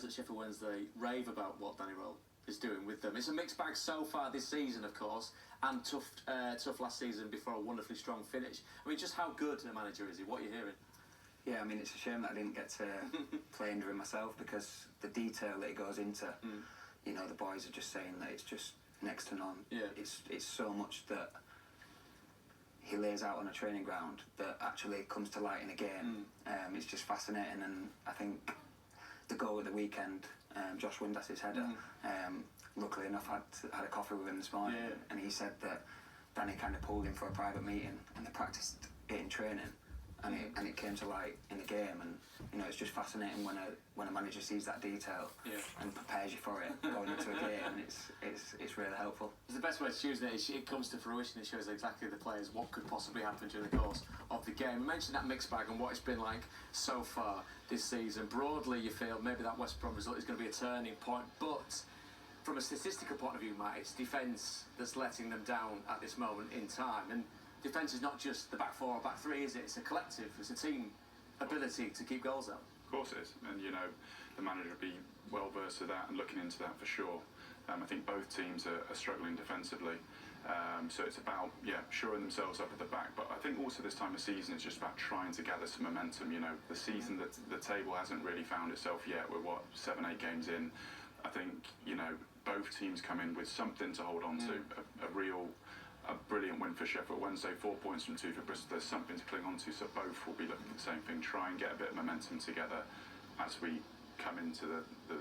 At Sheffield Wednesday rave about what Danny Rowe is doing with them. It's a mixed bag so far this season, of course, and tough last season before a wonderfully strong finish. I mean, just how good a manager is he? What are you hearing? Yeah, I mean, it's a shame that I didn't get to play under him myself, because the detail that he goes into, you know, the boys are just saying that it's just next to none. Yeah. It's so much that he lays out on a training ground that actually comes to light in a game. It's just fascinating, and I think the goal at the weekend, Josh Windas's header, luckily enough, had a coffee with him this morning, and he said that Danny kind of pulled him for a private meeting, and they practiced it in training, and it came to light in the game. And you know, it's just fascinating when a manager sees that detail and prepares you for it going into a game, and it's really helpful. It's the best way to choose it. It comes to fruition. It shows exactly the players what could possibly happen during the course of the game. I mentioned that mixed bag and what it's been like so far this season. Broadly, you feel maybe that West Brom result is going to be a turning point, but from a statistical point of view, Matt, it's defence that's letting them down at this moment in time. And defence is not just the back four or back three, is it? It's a collective, it's a team ability to keep goals out. Of course it is, and you know, the manager will be well versed with that and looking into that for sure. I think both teams are struggling defensively, so it's about shoring themselves up at the back. But I think also this time of season it's just about trying to gather some momentum. You know, the season that the table hasn't really found itself yet. We're 7-8 games in. I think, you know, both teams come in with something to hold on to. A brilliant win for Sheffield Wednesday, 4 points from 2 for Bristol. There's something to cling on to, so both will be looking at the same thing, try and get a bit of momentum together as we come into the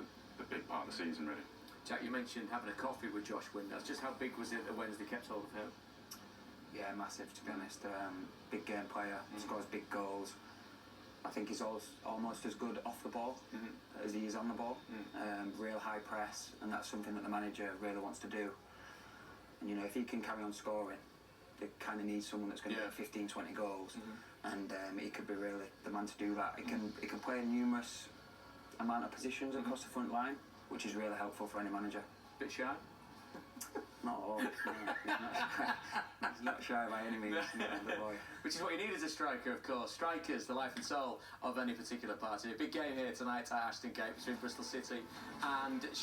big part of the season, really. Jack, you mentioned having a coffee with Josh Windass. Just how big was it that Wednesday kept hold of him? Yeah, massive, to be honest. Big game player, scores big goals. I think he's almost as good off the ball as he is on the ball. Real high press, and that's something that the manager really wants to do. And you know, if he can carry on scoring, they kind of need someone that's going to get 15-20 goals, and he could be really the man to do that. He can play in numerous amount of positions across the front line, which is really helpful for any manager. Bit shy? Not at all. No, he's not shy by any means. The boy. Which is what you need as a striker, of course. Strikers, the life and soul of any particular party. A big game here tonight at Ashton Gate between Bristol City and Sheffield.